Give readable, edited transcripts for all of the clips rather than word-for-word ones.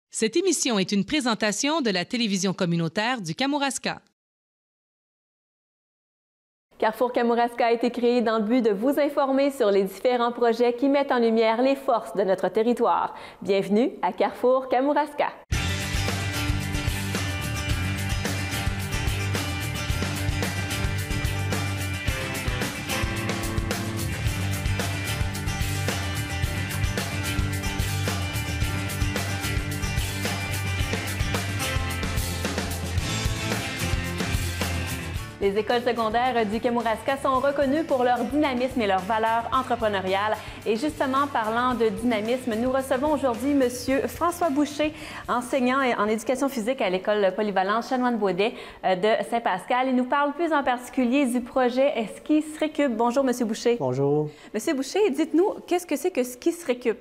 Cette émission est une présentation de la télévision communautaire du Kamouraska. Carrefour Kamouraska a été créé dans le but de vous informer sur les différents projets qui mettent en lumière les forces de notre territoire. Bienvenue à Carrefour Kamouraska. Les écoles secondaires du Kamouraska sont reconnues pour leur dynamisme et leur valeur entrepreneuriale. Et justement, parlant de dynamisme, nous recevons aujourd'hui M. François Boucher, enseignant en éducation physique à l'école polyvalente Chanoine-Baudet de Saint-Pascal. Il nous parle plus en particulier du projet Ski se récup. Bonjour, M. Boucher. Bonjour. M. Boucher, dites-nous, qu'est-ce que c'est que Ski se récup?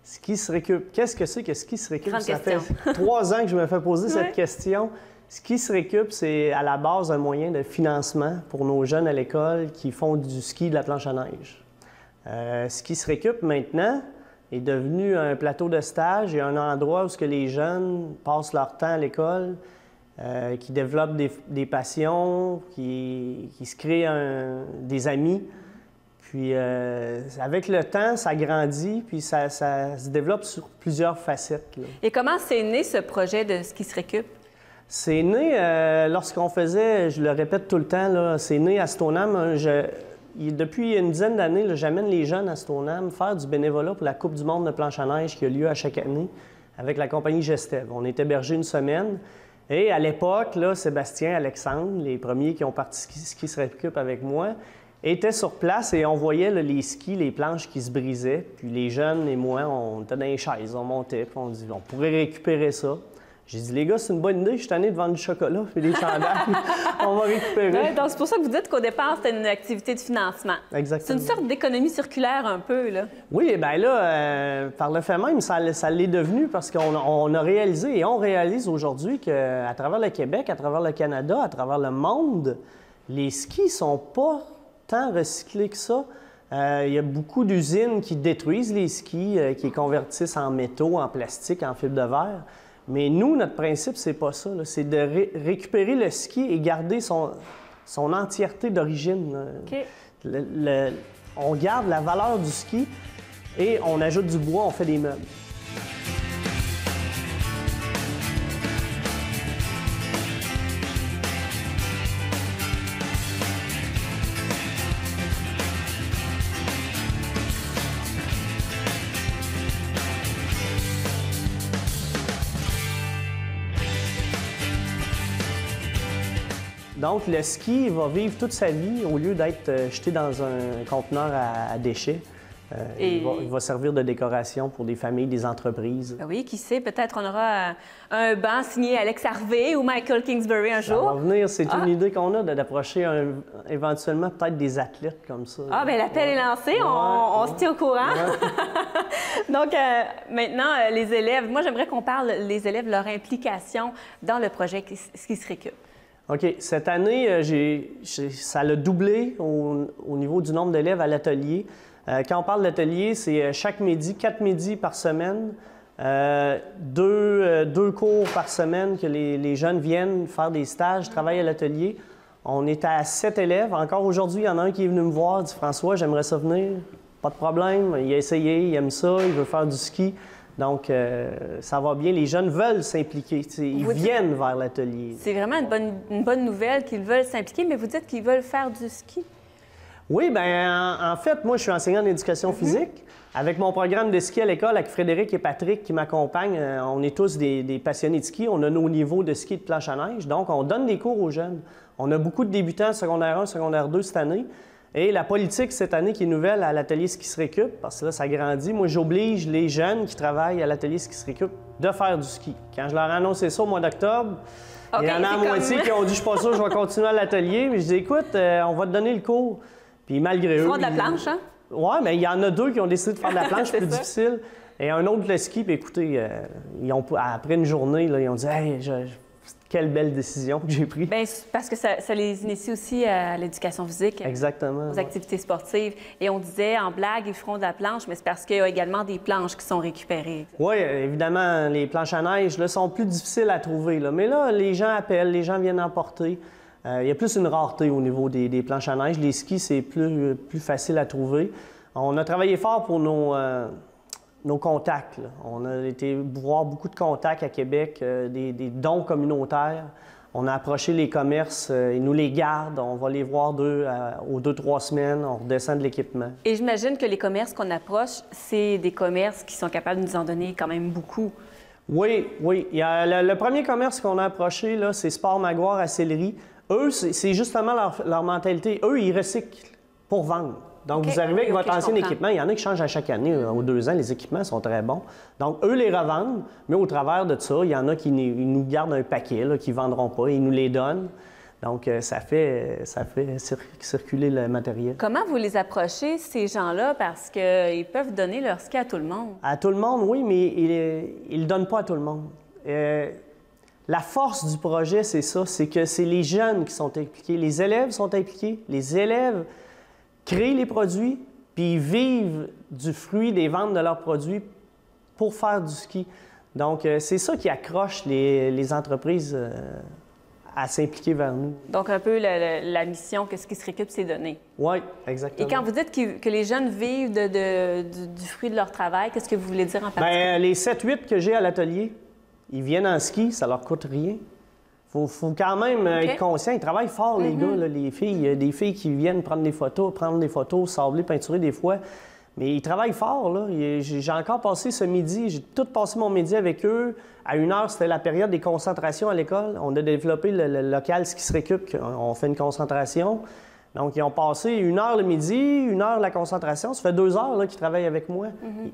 Ski se récup. Qu'est-ce que c'est que Ski se récup? Grande Ça question. fait 3 ans que je me fais poser cette question. Ski se récup, c'est à la base un moyen de financement pour nos jeunes à l'école qui font du ski de la planche à neige. Ski se récup, maintenant, est devenu un plateau de stage et un endroit où les jeunes passent leur temps à l'école, qui développent des passions, qui se créent des amis. Puis, avec le temps, ça grandit, puis ça se développe sur plusieurs facettes, là. Et comment c'est né ce projet de Ski se récup? C'est né lorsqu'on faisait, je le répète tout le temps, c'est né à Stoneham. Depuis une dizaine d'années, j'amène les jeunes à Stoneham faire du bénévolat pour la Coupe du monde de planche à neige qui a lieu à chaque année avec la compagnie Gestev. On est hébergé une semaine. Et à l'époque, Sébastien, Alexandre, les premiers qui ont participé Ski se récup avec moi, étaient sur place et on voyait les skis, les planches qui se brisaient. Puis les jeunes et moi, on était dans les chaises, on montait, puis on dit on pourrait récupérer ça. J'ai dit, les gars, c'est une bonne idée, je suis tanné de vendre du chocolat et des chandails. On va récupérer. Ouais, donc, c'est pour ça que vous dites qu'au départ, c'était une activité de financement. Exactement. C'est une sorte d'économie circulaire un peu, là. Oui, bien là, par le fait même, ça l'est devenu parce qu'on a réalisé et on réalise aujourd'hui qu'à travers le Québec, à travers le Canada, à travers le monde, les skis sont pas tant recyclés que ça. Il y a beaucoup d'usines qui détruisent les skis, qui les convertissent en métaux, en plastique, en fibre de verre. Mais nous, notre principe, c'est pas ça. C'est de récupérer le ski et garder son entièreté d'origine. OK. On garde la valeur du ski et on ajoute du bois, on fait des meubles. Donc, le ski va vivre toute sa vie au lieu d'être jeté dans un conteneur à déchets. Il va servir de décoration pour des familles, des entreprises. Oui, qui sait, peut-être on aura un banc signé Alex Harvey ou Michael Kingsbury un jour. Ça va venir, c'est une idée qu'on a d'approcher éventuellement peut-être des athlètes comme ça. Ah, bien l'appel est lancé, on se tient au courant. Ouais. Donc, maintenant, les élèves, moi j'aimerais qu'on parle, les élèves, leur implication dans le projet Ski se récup. OK. Cette année, ça a doublé au niveau du nombre d'élèves à l'atelier. Quand on parle d'atelier, c'est chaque midi, 4 midis par semaine, 2 cours par semaine que les jeunes viennent faire des stages, travaillent à l'atelier. On est à 7 élèves. Encore aujourd'hui, il y en a un qui est venu me voir, dit « François, j'aimerais ça venir. » Pas de problème. Il a essayé, il aime ça, il veut faire du ski. Donc, ça va bien. Les jeunes veulent s'impliquer. Ils viennent vers l'atelier. C'est vraiment une bonne nouvelle qu'ils veulent s'impliquer, mais vous dites qu'ils veulent faire du ski. Oui, bien, en fait, moi, je suis enseignant en éducation physique. Avec mon programme de ski à l'école, avec Frédéric et Patrick qui m'accompagnent, on est tous des passionnés de ski. On a nos niveaux de ski et de planche à neige. Donc, on donne des cours aux jeunes. On a beaucoup de débutants secondaire 1, secondaire 2 cette année. Et la politique cette année qui est nouvelle à l'atelier Ski se récup, parce que là, ça grandit. Moi, j'oblige les jeunes qui travaillent à l'atelier Ski se récup de faire du ski. Quand je leur ai annoncé ça au mois d'octobre, il y en a à moitié qui ont dit « Je suis pas sûr, je vais continuer à l'atelier. » Mais je dis « Écoute, on va te donner le cours. » Puis malgré eux... Ils font de la planche, hein? Oui, mais il y en a 2 qui ont décidé de faire de la planche plus difficile. Et un autre le ski, puis écoutez, après une journée, là, ils ont dit « Hey, quelle belle décision que j'ai prise. Bien, parce que ça les initie aussi à l'éducation physique. Exactement. Aux activités sportives. Et on disait, en blague, ils feront de la planche, mais c'est parce qu'il y a également des planches qui sont récupérées. Oui, évidemment, les planches à neige là, sont plus difficiles à trouver. Là. Mais là, les gens appellent, les gens viennent en porter. Il y a plus une rareté au niveau des planches à neige. Les skis, c'est plus facile à trouver. On a travaillé fort pour nos contacts. Là. On a été voir beaucoup de contacts à Québec, des dons communautaires. On a approché les commerces, ils nous les gardent, on va les voir aux 2-3 semaines, on redescend de l'équipement. Et j'imagine que les commerces qu'on approche, c'est des commerces qui sont capables de nous en donner quand même beaucoup. Oui, oui. Il y a le premier commerce qu'on a approché, là, c'est Sport Maguire à Sillery. Eux, c'est justement leur mentalité. Eux, ils recyclent pour vendre. Donc, Okay. vous arrivez avec votre ancien comprends. équipement. Il y en a qui changent à chaque année, aux 2 ans. Les équipements sont très bons. Donc, eux les revendent, mais au travers de ça, il y en a qui nous gardent un paquet, là, qui ne vendront pas. Ils nous les donnent. Donc, ça fait circuler le matériel. Comment vous les approchez, ces gens-là, parce qu'ils peuvent donner leur ski à tout le monde? À tout le monde, oui, mais ils ne le donnent pas à tout le monde. La force du projet, c'est ça, c'est que c'est les jeunes qui sont impliqués. Les élèves sont impliqués. Les élèves créent les produits, puis ils vivent du fruit des ventes de leurs produits pour faire du ski. Donc, c'est ça qui accroche les entreprises à s'impliquer vers nous. Donc, un peu la mission que ce qui se récupère, c'est donné. Oui, exactement. Et quand vous dites que les jeunes vivent du fruit de leur travail, qu'est-ce que vous voulez dire en particulier? Bien, les 7-8 que j'ai à l'atelier, ils viennent en ski, ça leur coûte rien. Faut quand même être conscient. Ils travaillent fort, les gars, là, les filles. Il y a des filles qui viennent prendre des photos, sabler, peinturer des fois. Mais ils travaillent fort, là. J'ai encore passé ce midi, j'ai tout passé mon midi avec eux. À 1h, c'était la période des concentrations à l'école. On a développé le local Ski se récup. On fait une concentration. Donc, ils ont passé 1h le midi, 1h la concentration. Ça fait 2 heures là, qu'ils travaillent avec moi.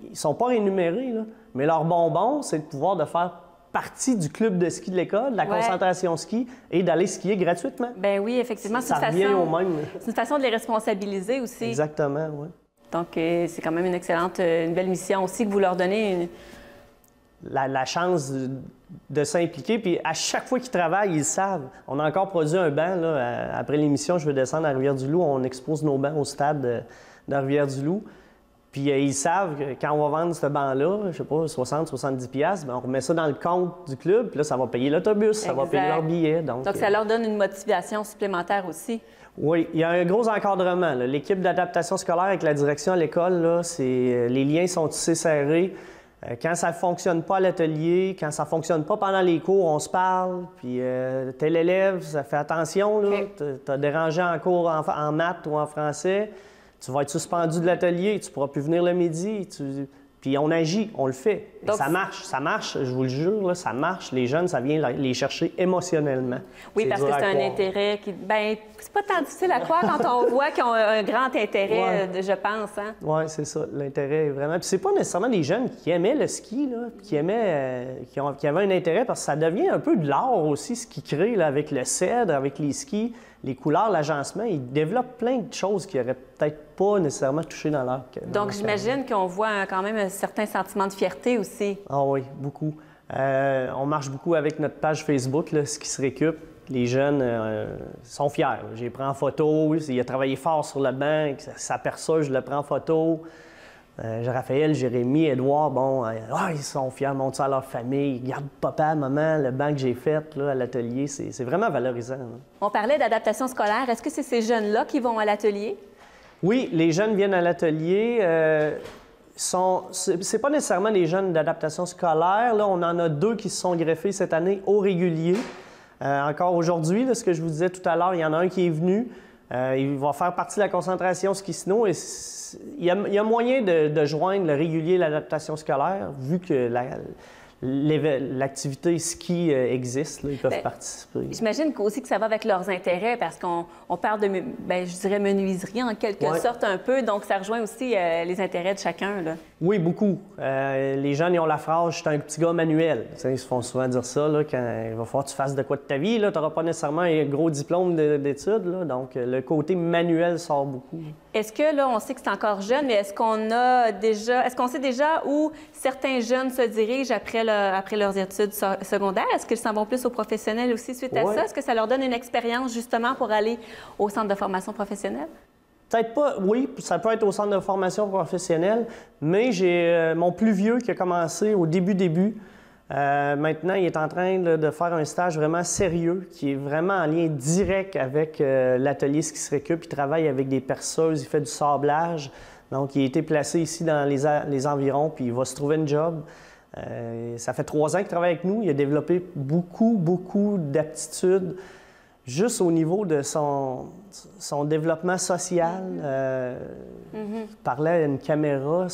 Ils ne sont pas rémunérés, là. Mais leur bonbon, c'est de pouvoir de faire partie du club de ski de l'école, de la concentration ski, et d'aller skier gratuitement. Ben oui, effectivement, Ça revient au même. C'est une façon de les responsabiliser aussi. Exactement, oui. Donc, c'est quand même une belle mission aussi que vous leur donnez. La chance de s'impliquer, puis à chaque fois qu'ils travaillent, ils savent. On a encore produit un banc, là, après l'émission, je vais descendre à Rivière-du-Loup, on expose nos bancs au stade de Rivière-du-Loup. Puis ils savent que quand on va vendre ce banc-là, je sais pas, 60-70$, bien, on remet ça dans le compte du club, puis là, ça va payer l'autobus, ça va payer leur billet. Donc ça leur donne une motivation supplémentaire aussi. Oui, il y a un gros encadrement. Là. L'équipe d'adaptation scolaire avec la direction à l'école, là, les liens sont tissés serrés. Quand ça ne fonctionne pas à l'atelier, quand ça ne fonctionne pas pendant les cours, on se parle, puis tel élève, ça fait attention, là, tu as dérangé en cours en maths ou en français, tu vas être suspendu de l'atelier, tu ne pourras plus venir le midi. Puis on agit, on le fait. Donc, ça marche, je vous le jure, là, ça marche. Les jeunes, ça vient les chercher émotionnellement. Oui, parce que c'est un intérêt qui... Bien, c'est pas tant difficile à croire quand on voit qu'ils ont un grand intérêt, je pense. Hein? Oui, c'est ça. L'intérêt est vraiment... Puis c'est pas nécessairement des jeunes qui aimaient le ski, là, qui avaient un intérêt, parce que ça devient un peu de l'art aussi, ce qu'ils créent là, avec le cèdre, avec les skis, les couleurs, l'agencement. Ils développent plein de choses qui n'auraient peut-être pas nécessairement touché dans leur... Donc, j'imagine qu'on voit quand même un certain sentiment de fierté aussi. Ah oui, beaucoup. On marche beaucoup avec notre page Facebook, là, Ski se récup. Les jeunes sont fiers. Je les prends en photo. Il a travaillé fort sur le banc. Ça perçoit, je le prends en photo. Raphaël, Jérémy, Édouard, ils sont fiers, montrent ça à leur famille. Ils gardent papa, maman, le banc que j'ai fait là, à l'atelier. C'est vraiment valorisant. Là. On parlait d'adaptation scolaire. Est-ce que c'est ces jeunes-là qui vont à l'atelier? Oui, les jeunes viennent à l'atelier. C'est pas nécessairement des jeunes d'adaptation scolaire. Là, on en a 2 qui se sont greffés cette année au régulier. Encore aujourd'hui, ce que je vous disais tout à l'heure, il y en a un qui est venu. Il va faire partie de la concentration ski-snow. Et il y a moyen de joindre le régulier et l'adaptation scolaire, vu que l'activité ski existe, là, ils peuvent participer. J'imagine aussi que ça va avec leurs intérêts, parce qu'on parle de, je dirais, menuiserie en quelque sorte un peu, donc ça rejoint aussi les intérêts de chacun. Là. Oui, beaucoup. Les jeunes, ils ont la phrase « je suis un petit gars manuel ». Ils se font souvent dire ça, là, quand il va falloir que tu fasses de quoi de ta vie. Tu n'auras pas nécessairement un gros diplôme d'études, là, donc le côté manuel sort beaucoup. Est-ce que là, on sait que c'est encore jeune, mais est-ce qu'on sait déjà où certains jeunes se dirigent après leurs études secondaires? Est-ce qu'ils s'en vont plus aux professionnels aussi suite à ça? Est-ce que ça leur donne une expérience justement pour aller au centre de formation professionnelle? Peut-être pas, oui, ça peut être au centre de formation professionnelle, mais j'ai mon plus vieux qui a commencé au début. Maintenant, il est en train de faire un stage vraiment sérieux, qui est vraiment en lien direct avec l'atelier Ski se récup. Il travaille avec des perceuses, il fait du sablage. Donc, il a été placé ici dans les environs, puis il va se trouver une job. Ça fait 3 ans qu'il travaille avec nous. Il a développé beaucoup d'aptitudes juste au niveau de son développement social. Parler à une caméra,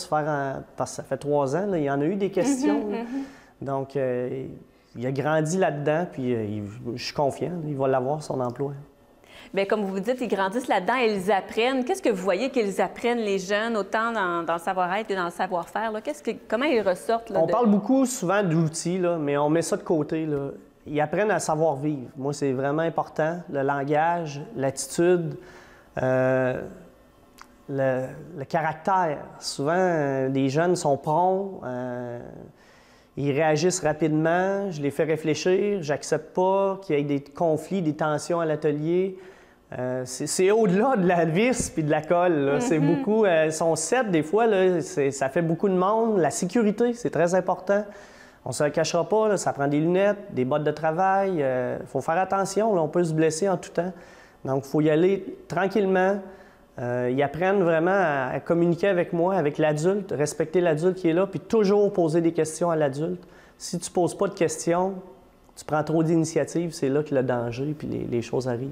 parce que ça fait 3 ans, là, il y en a eu des questions. Donc, il a grandi là-dedans, puis je suis confiant, il va l'avoir, son emploi. Bien, comme vous dites, ils grandissent là-dedans, ils apprennent. Qu'est-ce que vous voyez qu'ils apprennent, les jeunes, autant dans le savoir-être que dans le savoir-faire? Comment ils ressortent? Là, on parle beaucoup souvent d'outils, là, mais on met ça de côté. Là. Ils apprennent à savoir vivre. Moi, c'est vraiment important. Le langage, l'attitude, le caractère. Souvent, les jeunes sont prompts. Ils réagissent rapidement, je les fais réfléchir, j'accepte pas qu'il y ait des conflits, des tensions à l'atelier. C'est au-delà de la vis puis de la colle. C'est beaucoup. Ils sont 7 des fois, là, ça fait beaucoup de monde. La sécurité, c'est très important. On ne se le cachera pas, là, ça prend des lunettes, des bottes de travail. Il faut faire attention, là, on peut se blesser en tout temps. Donc, il faut y aller tranquillement. Ils apprennent vraiment à communiquer avec moi, avec l'adulte, respecter l'adulte qui est là, puis toujours poser des questions à l'adulte. Si tu ne poses pas de questions, tu prends trop d'initiatives, c'est là que le danger, puis les choses arrivent.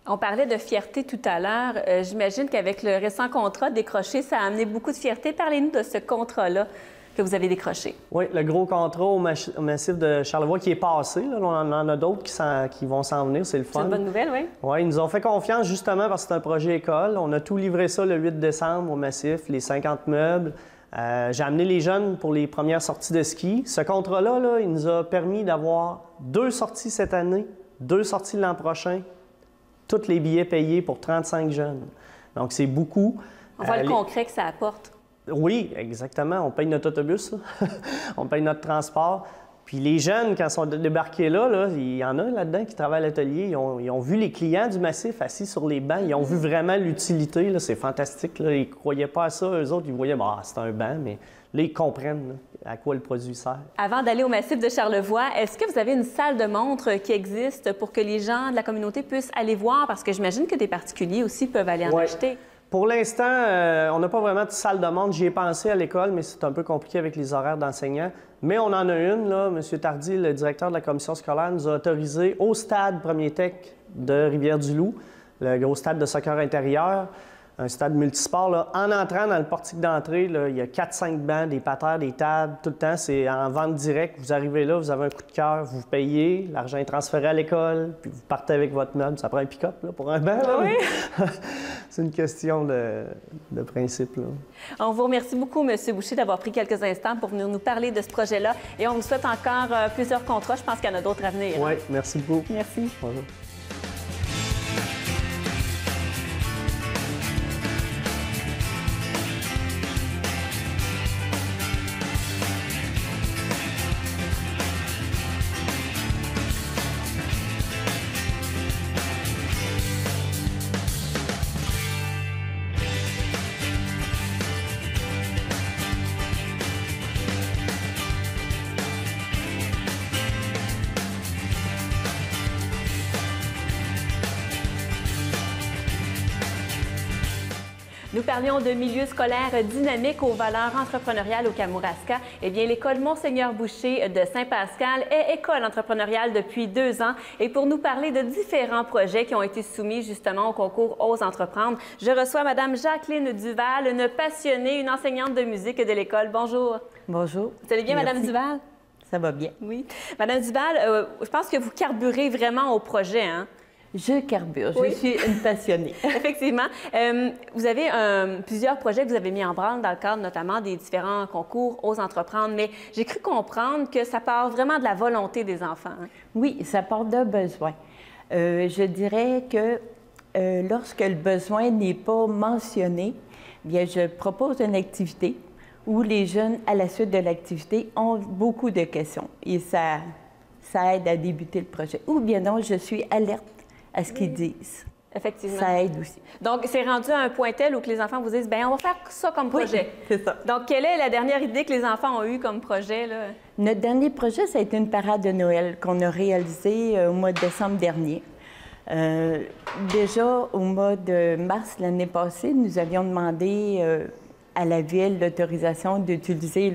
On parlait de fierté tout à l'heure. J'imagine qu'avec le récent contrat décroché, ça a amené beaucoup de fierté. Parlez-nous de ce contrat-là que vous avez décroché. Oui, le gros contrat au massif de Charlevoix qui est passé. Là. On en a d'autres qui vont s'en venir, c'est le fun. C'est une bonne nouvelle, oui. Oui, ils nous ont fait confiance justement parce que c'est un projet école. On a tout livré ça le 8 décembre au massif, les 50 meubles. J'ai amené les jeunes pour les premières sorties de ski. Ce contrat-là, là, il nous a permis d'avoir 2 sorties cette année, 2 sorties l'an prochain, tous les billets payés pour 35 jeunes. Donc, c'est beaucoup. On voit le concret que ça apporte. Oui, exactement. On paye notre autobus, là. On paye notre transport. Puis les jeunes, quand ils sont débarqués là, il y en a là-dedans qui travaillent à l'atelier. Ils ont vu les clients du massif assis sur les bancs. Ils ont vu vraiment l'utilité. Là. C'est fantastique. Là. Ils ne croyaient pas à ça. Eux autres, ils voyaient, c'est un banc, mais là, ils comprennent là, à quoi le produit sert. Avant d'aller au massif de Charlevoix, est-ce que vous avez une salle de montre qui existe pour que les gens de la communauté puissent aller voir? Parce que j'imagine que des particuliers aussi peuvent aller en acheter. Pour l'instant, on n'a pas vraiment de salle de montre. J'y ai pensé à l'école, mais c'est un peu compliqué avec les horaires d'enseignants. Mais on en a une, là. M. Tardy, le directeur de la commission scolaire, nous a autorisé au stade Premier Tech de Rivière-du-Loup, le gros stade de soccer intérieur, un stade multisport. Là. En entrant dans le portique d'entrée, là, il y a 4-5 bancs, des patères, des tables, tout le temps. C'est en vente directe. Vous arrivez là, vous avez un coup de cœur, vous payez, l'argent est transféré à l'école, puis vous partez avec votre meuble. Ça prend un pick-up là, pour un banc. Là. Oui. C'est une question de principe. Là. On vous remercie beaucoup, M. Boucher, d'avoir pris quelques instants pour venir nous parler de ce projet-là. Et on vous souhaite encore plusieurs contrats. Je pense qu'il y en a d'autres à venir. Oui, merci beaucoup. Merci. Bonjour. Nous parlions de milieu scolaire dynamique aux valeurs entrepreneuriales au Kamouraska. Eh bien, l'école Monseigneur Boucher de Saint-Pascal est école entrepreneuriale depuis 2 ans. Et pour nous parler de différents projets qui ont été soumis justement au concours Ose entreprendre, je reçois Mme Jacqueline Duval, une passionnée, une enseignante de musique de l'école. Bonjour. Bonjour. Vous allez bien, Mme Duval? Ça va bien. Oui. Mme Duval, je pense que vous carburez vraiment au projet, hein? Je carbure. Oui. Je suis une passionnée. Effectivement. Vous avez plusieurs projets que vous avez mis en branle dans le cadre notamment des différents concours Ose entreprendre, mais j'ai cru comprendre que ça part vraiment de la volonté des enfants. Hein? Oui, ça part d'un besoin. Je dirais que Lorsque le besoin n'est pas mentionné, bien, je propose une activité où les jeunes, à la suite de l'activité, ont beaucoup de questions et ça aide à débuter le projet. Ou bien non, je suis alerte à ce qu'ils disent. Effectivement. Ça aide aussi. Donc, c'est rendu à un point tel où que les enfants vous disent, bien, on va faire ça comme projet. Oui, c'est ça. Donc, quelle est la dernière idée que les enfants ont eue comme projet, là? Notre dernier projet, ça a été une parade de Noël qu'on a réalisée au mois de décembre dernier. Déjà, au mois de mars l'année passée, nous avions demandé à la Ville l'autorisation d'utiliser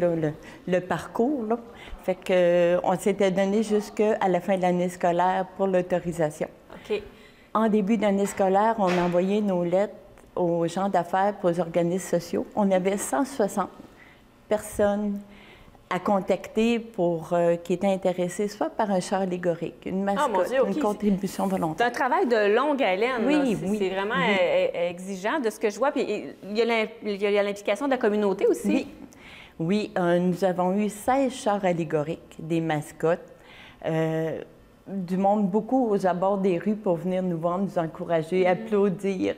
le parcours. Là. Fait qu'on s'était donné jusqu'à la fin de l'année scolaire pour l'autorisation. OK. En début d'année scolaire, on a envoyé nos lettres aux gens d'affaires et aux organismes sociaux. On avait 160 personnes à contacter pour qui étaient intéressées soit par un char allégorique, une mascotte, mon Dieu, OK. une contribution C'est volontaire. un travail de longue haleine. Oui, là. oui. C'est vraiment exigeant de ce que je vois. Puis il y a l'implication de la communauté aussi. Oui, oui, nous avons eu 16 chars allégoriques, des mascottes, du monde beaucoup aux abords des rues pour venir nous voir, nous encourager, applaudir.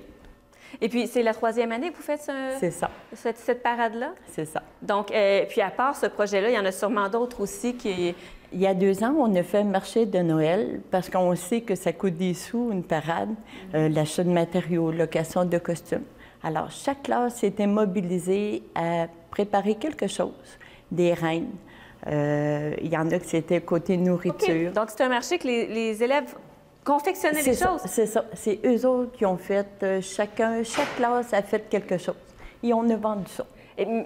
Et puis, c'est la 3e année que vous faites C'est ça, cette parade-là? c'est ça. Donc, puis à part ce projet-là, il y en a sûrement d'autres aussi qui... Il y a 2 ans, on a fait un marché de Noël parce qu'on sait que ça coûte des sous, une parade, l'achat de matériaux, location de costumes. Alors, chaque classe était mobilisée à préparer quelque chose, des reines. Il y en a qui c'était côté nourriture. OK. Donc, c'est un marché que les élèves confectionnaient des choses? C'est ça. C'est eux autres qui ont fait, chaque classe a fait quelque chose. Et on a vendu ça.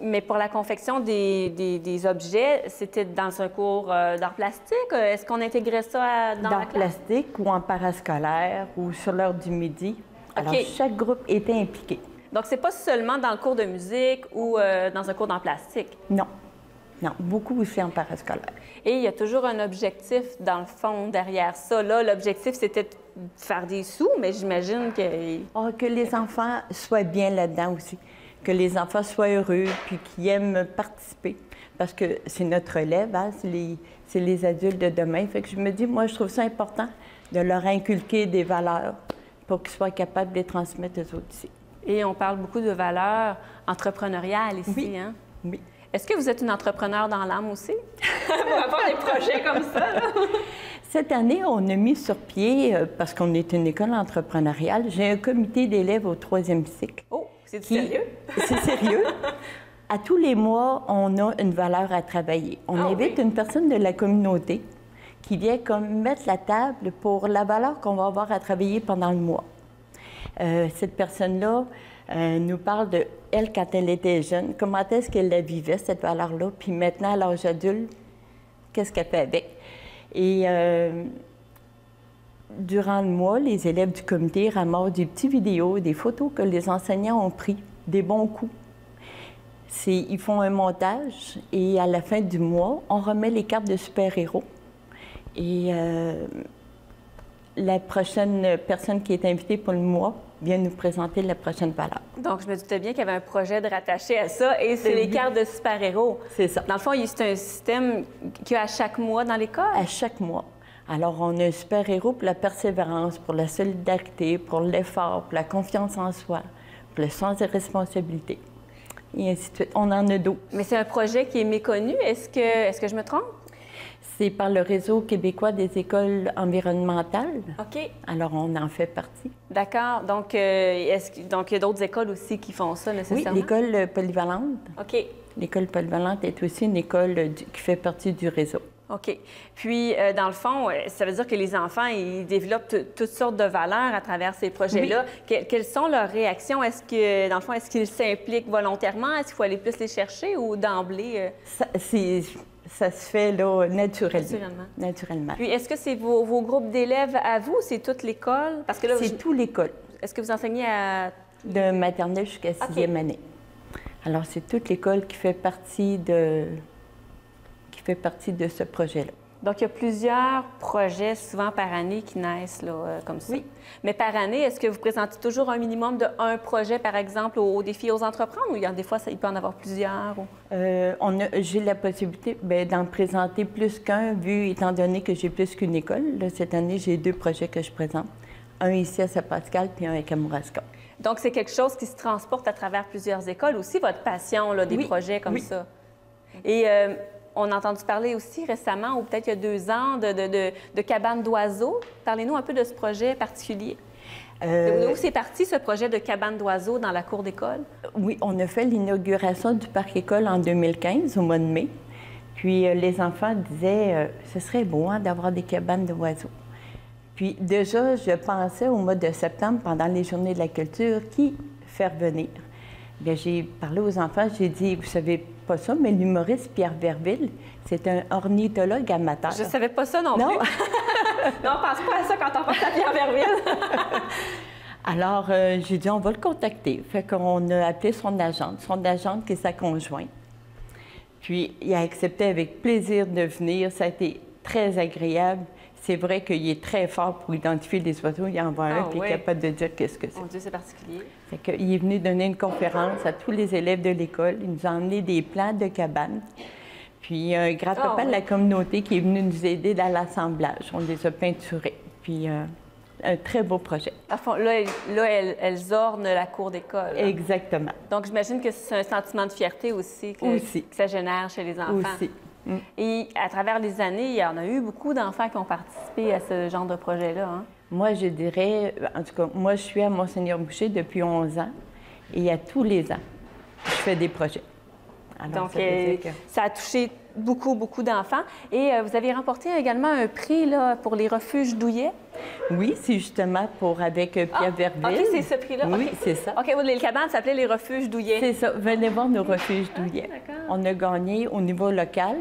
Mais pour la confection des objets, c'était dans un cours d'art plastique? Est-ce qu'on intégrait ça dans la classe? Plastique ou en parascolaire ou sur l'heure du midi. Alors, chaque groupe était impliqué. Donc, c'est pas seulement dans le cours de musique ou dans un cours d'art plastique? Non. Non, beaucoup aussi en parascolaire. Et il y a toujours un objectif, dans le fond, derrière ça. Là, l'objectif, c'était de faire des sous, mais j'imagine que... Que les enfants soient bien là-dedans aussi. Que les enfants soient heureux puis qu'ils aiment participer. Parce que c'est notre relève, hein? C'est les adultes de demain. Fait que je me dis, moi, je trouve ça important de leur inculquer des valeurs pour qu'ils soient capables de les transmettre aux autres ici. Et on parle beaucoup de valeurs entrepreneuriales ici, Oui. hein? Oui. Est-ce que vous êtes une entrepreneur dans l'âme aussi? Pour avoir des projets comme ça, là? Cette année, on a mis sur pied, parce qu'on est une école entrepreneuriale, j'ai un comité d'élèves au 3e cycle. Oh, c'est sérieux? C'est sérieux. À tous les mois, on a une valeur à travailler. On invite une personne de la communauté qui vient comme mettre la table pour la valeur qu'on va avoir à travailler pendant le mois. Cette personne-là nous parle de elle quand elle était jeune, comment est-ce qu'elle la vivait, cette valeur-là, puis maintenant, à l'âge adulte, qu'est-ce qu'elle fait avec. Et durant le mois, les élèves du comité ramassent des petites vidéos, des photos que les enseignants ont pris, des bons coups. Ils font un montage et à la fin du mois, on remet les cartes de super-héros. Et la prochaine personne qui est invitée pour le mois vient nous présenter la prochaine valeur. Donc, je me doutais bien qu'il y avait un projet de rattacher à ça, et c'est les cartes de super-héros. C'est ça. Dans le fond, c'est un système qu'il y a à chaque mois dans l'école? À chaque mois. Alors, on a un super-héros pour la persévérance, pour la solidarité, pour l'effort, pour la confiance en soi, pour le sens de responsabilité, et ainsi de suite. On en a d'autres. Mais c'est un projet qui est méconnu. Est-ce que je me trompe? C'est par le Réseau québécois des écoles environnementales. OK. Alors, on en fait partie. D'accord. Donc, il y a d'autres écoles aussi qui font ça, Oui, nécessairement? l'école polyvalente. OK. L'école polyvalente est aussi une école qui fait partie du réseau. OK. Puis, dans le fond, ça veut dire que les enfants, ils développent toutes sortes de valeurs à travers ces projets-là. Oui. Quelles sont leurs réactions? Est-ce que, dans le fond, est-ce qu'ils s'impliquent volontairement? Est-ce qu'il faut aller plus les chercher ou d'emblée? Ça se fait là, Naturellement. Naturellement. Puis, est-ce que c'est vos groupes d'élèves à vous? C'est toute l'école? Parce que là, c'est toute l'école. Est-ce que vous enseignez à... De maternelle jusqu'à 6e année. Alors, c'est toute l'école qui fait partie de ce projet-là. Donc, il y a plusieurs projets, souvent par année, qui naissent là, comme ça. Oui. Mais par année, est-ce que vous présentez toujours un minimum de un projet, par exemple, au défi aux entreprendre, ou des fois, il peut en avoir plusieurs? J'ai la possibilité d'en présenter plus qu'un, étant donné que j'ai plus qu'une école. Là, cette année, j'ai 2 projets que je présente. un ici à Saint-Pascal puis un à Kamouraska. Donc, c'est quelque chose qui se transporte à travers plusieurs écoles aussi, votre passion là, des Oui, projets comme oui. ça. Et on a entendu parler aussi récemment, ou peut-être il y a 2 ans, de cabanes d'oiseaux. Parlez-nous un peu de ce projet particulier. D'où c'est parti, ce projet de cabane d'oiseaux dans la cour d'école? Oui, on a fait l'inauguration du parc école en 2015, au mois de mai. Puis les enfants disaient ce serait beau hein, d'avoir des cabanes d'oiseaux. Puis déjà, je pensais au mois de septembre, pendant les Journées de la culture, qui faire venir. Bien, j'ai parlé aux enfants, j'ai dit, vous savez pas ça, mais l'humoriste Pierre Verville, c'est un ornithologue amateur. Je savais pas ça non plus. Non, on pense pas à ça quand on pense à Pierre Verville. Alors, j'ai dit, on va le contacter. Fait qu'on a appelé son agente qui est sa conjointe. Puis, il a accepté avec plaisir de venir. Ça a été très agréable. C'est vrai qu'il est très fort pour identifier les oiseaux. Il en voit un, puis il est capable de dire qu'est-ce que c'est. Mon Dieu, c'est particulier. Fait qu'il est venu donner une conférence à tous les élèves de l'école. Il nous a emmené des plans de cabanes. Puis, un grand-papa de la communauté qui est venu nous aider dans l'assemblage. On les a peinturés. Puis, un très beau projet. À fond, là, elles ornent la cour d'école. Exactement. Donc, j'imagine que c'est un sentiment de fierté aussi que ça génère chez les enfants. Aussi. Mm. Et à travers les années, il y en a eu beaucoup d'enfants qui ont participé à ce genre de projet-là. Hein? Moi, je dirais, en tout cas, moi, je suis à Monseigneur Boucher depuis 11 ans et à tous les ans, je fais des projets. Alors, donc, ça a touché beaucoup, beaucoup d'enfants. Et vous avez remporté également un prix là, pour les refuges douillets. Oui, c'est justement avec Pierre Verville. OK, c'est ce prix-là. Oui, okay. c'est ça. OK, les cabanes s'appelaient les refuges douillets. C'est ça. Venez voir nos refuges douillets. D'accord. On a gagné au niveau local,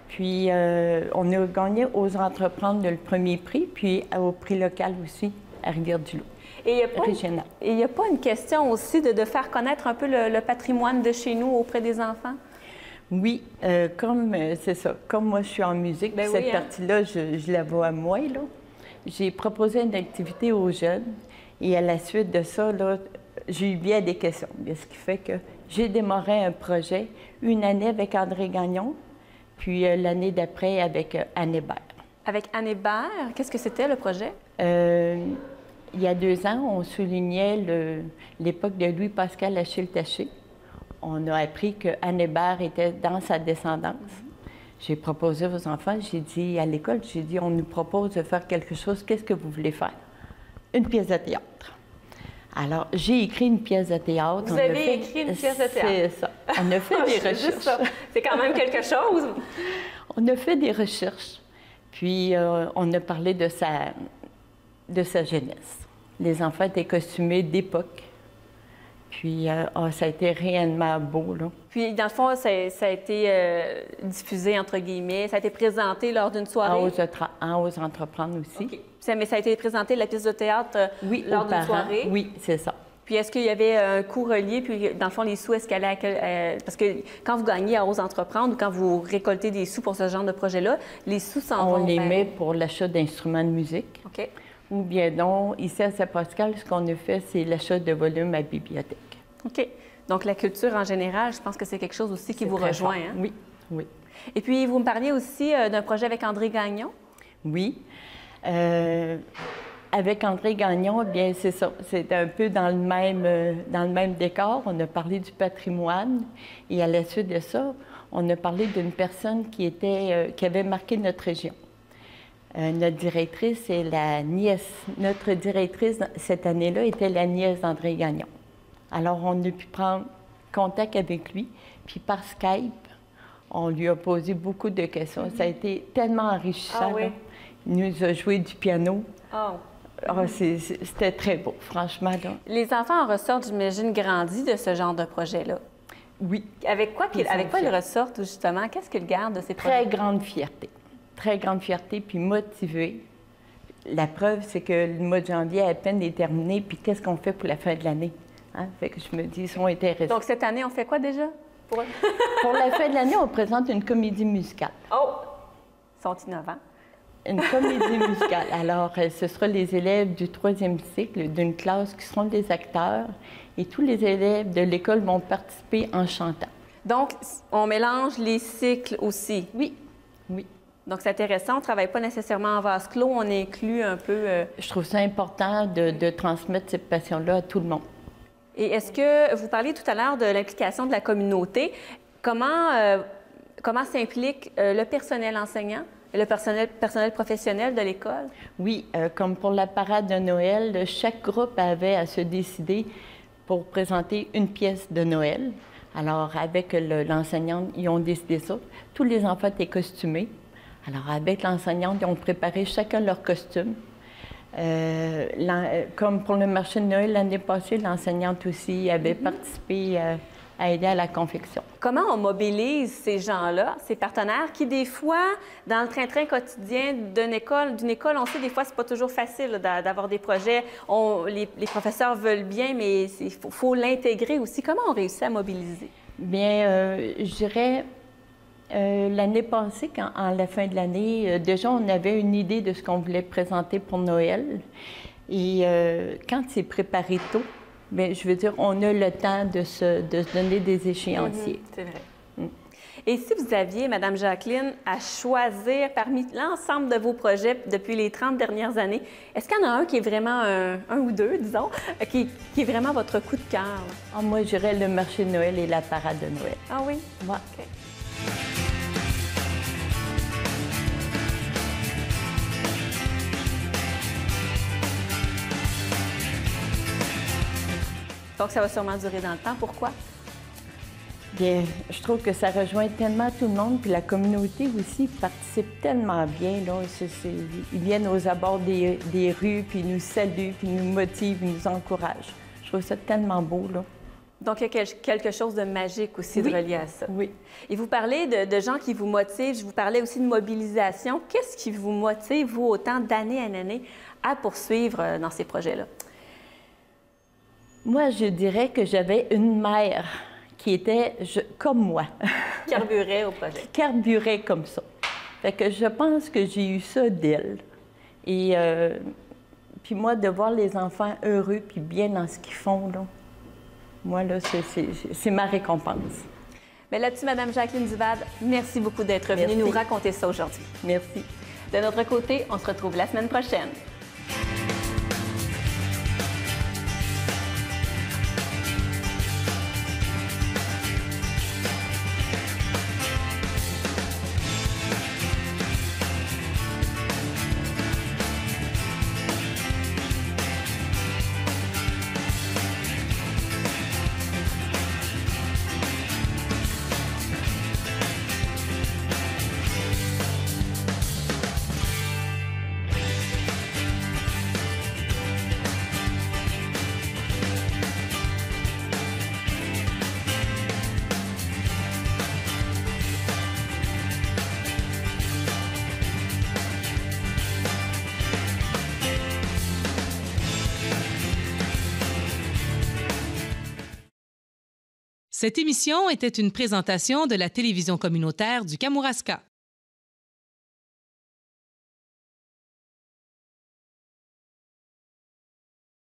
puis on a gagné aux entreprendre le premier prix, puis au prix local aussi, à Rivière-du-Loup. Et il n'y a pas une question aussi de faire connaître un peu le patrimoine de chez nous auprès des enfants? Oui, c'est ça. Comme moi, je suis en musique, ben cette oui, partie-là, je la vois à moi, là. J'ai proposé une activité aux jeunes et à la suite de ça, là, j'ai eu bien des questions. Ce qui fait que j'ai démarré un projet une année avec André Gagnon, puis l'année d'après avec Anne Hébert. Avec Anne Hébert, qu'est-ce que c'était le projet? Il y a 2 ans, on soulignait l'époque de Louis-Pascal Achille-Taché. On a appris que Anne Hébert était dans sa descendance. J'ai proposé aux enfants, j'ai dit à l'école, on nous propose de faire quelque chose, qu'est-ce que vous voulez faire? Une pièce de théâtre. Alors, j'ai écrit une pièce de théâtre. Vous avez écrit une pièce de théâtre? C'est ça. On a fait des recherches. C'est quand même quelque chose. On a fait des recherches, puis on a parlé de sa jeunesse. Les enfants étaient costumés d'époque. Puis, ça a été réellement beau, là. Puis, dans le fond, ça a été diffusé, entre guillemets, ça a été présenté lors d'une soirée? En Ose entreprendre aussi. OK. Mais ça a été présenté, la pièce de théâtre, lors d'une soirée? Oui, c'est ça. Puis, est-ce qu'il y avait un coût relié? Puis, dans le fond, les sous, est-ce qu'elle allaient parce que quand vous gagnez à Ose entreprendre ou quand vous récoltez des sous pour ce genre de projet-là, les sous s'en vont? On les met pour l'achat d'instruments de musique. OK. Ou bien non, ici à Saint-Pascal, ce qu'on a fait, c'est l'achat de volumes à bibliothèque. OK. Donc, la culture en général, je pense que c'est quelque chose aussi qui vous rejoint. Hein? Oui, oui. Et puis, vous me parliez aussi d'un projet avec André Gagnon? Oui. Avec André Gagnon, bien, c'est ça. C'est un peu dans le même décor. On a parlé du patrimoine. Et à la suite de ça, on a parlé d'une personne qui avait marqué notre région. Notre directrice, c'est la nièce. Notre directrice, cette année-là, était la nièce d'André Gagnon. Alors, on a pu prendre contact avec lui, puis par Skype, on lui a posé beaucoup de questions. Ça a été tellement enrichissant. Ah oui? Il nous a joué du piano. Oh. C'était très beau, franchement. Là. Les enfants en ressortent, j'imagine, grandis de ce genre de projet-là. Oui. Avec quoi ils ressortent, justement? Qu'est-ce qu'ils gardent de ces projets? Très grande fierté. Très grande fierté, puis motivés. La preuve, c'est que le mois de janvier à peine est terminé, puis qu'est-ce qu'on fait pour la fin de l'année? Hein? Fait que je me dis, ils sont intéressés. Donc, cette année, on fait quoi déjà? Pour la fin de l'année, on présente une comédie musicale. Oh! Ils sont innovants. Une comédie musicale. Alors, ce sera les élèves du 3e cycle d'une classe qui seront des acteurs et tous les élèves de l'école vont participer en chantant. Donc, on mélange les cycles aussi? Oui, oui. Donc, c'est intéressant. On ne travaille pas nécessairement en vase clos. On inclut un peu... Je trouve ça important de transmettre cette passion-là à tout le monde. Et est-ce que vous parliez tout à l'heure de l'implication de la communauté? Comment s'implique le personnel enseignant, le personnel professionnel de l'école? Oui, comme pour la parade de Noël, chaque groupe avait à se décider pour présenter une pièce de Noël. Alors, avec l'enseignante, ils ont décidé ça. Tous les enfants étaient costumés. Alors, avec l'enseignante, ils ont préparé chacun leur costume. Comme pour le marché de Noël l'année passée, l'enseignante aussi avait participé à aider à la confection. Comment on mobilise ces gens-là, ces partenaires qui, des fois, dans le train-train quotidien d'une école, on sait des fois, c'est pas toujours facile d'avoir des projets. Les professeurs veulent bien, mais il faut l'intégrer aussi. Comment on réussit à mobiliser? Bien, je dirais, l'année passée, à la fin de l'année, déjà, on avait une idée de ce qu'on voulait présenter pour Noël. Et quand c'est préparé tôt, bien, je veux dire, on a le temps de se donner des échéanciers. C'est vrai. Et si vous aviez, Madame Jacqueline, à choisir parmi l'ensemble de vos projets depuis les 30 dernières années, est-ce qu'il y en a un qui est vraiment, un ou deux, disons, qui est vraiment votre coup de cœur? Ah, moi, je dirais le marché de Noël et la parade de Noël. Ah oui? Ouais. OK. Donc, ça va sûrement durer dans le temps. Pourquoi? Bien, je trouve que ça rejoint tellement tout le monde, puis la communauté aussi participe tellement bien. Là. Ils viennent aux abords des rues, puis ils nous saluent, puis ils nous motivent, ils nous encouragent. Je trouve ça tellement beau, là. Donc, il y a quelque chose de magique aussi de relié à ça. Oui. Et vous parlez de gens qui vous motivent. Je vous parlais aussi de mobilisation. Qu'est-ce qui vous motive, vous, autant d'année en année, à poursuivre dans ces projets-là? Moi, je dirais que j'avais une mère qui était comme moi. Carburait au projet. Qui carburait comme ça. Fait que je pense que j'ai eu ça d'elle. Et puis moi, de voir les enfants heureux puis bien dans ce qu'ils font, là, moi, là, c'est ma récompense. Bien là-dessus, Mme Jacqueline Duvade, merci beaucoup d'être venue nous raconter ça aujourd'hui. Merci. De notre côté, on se retrouve la semaine prochaine. Cette émission était une présentation de la télévision communautaire du Kamouraska.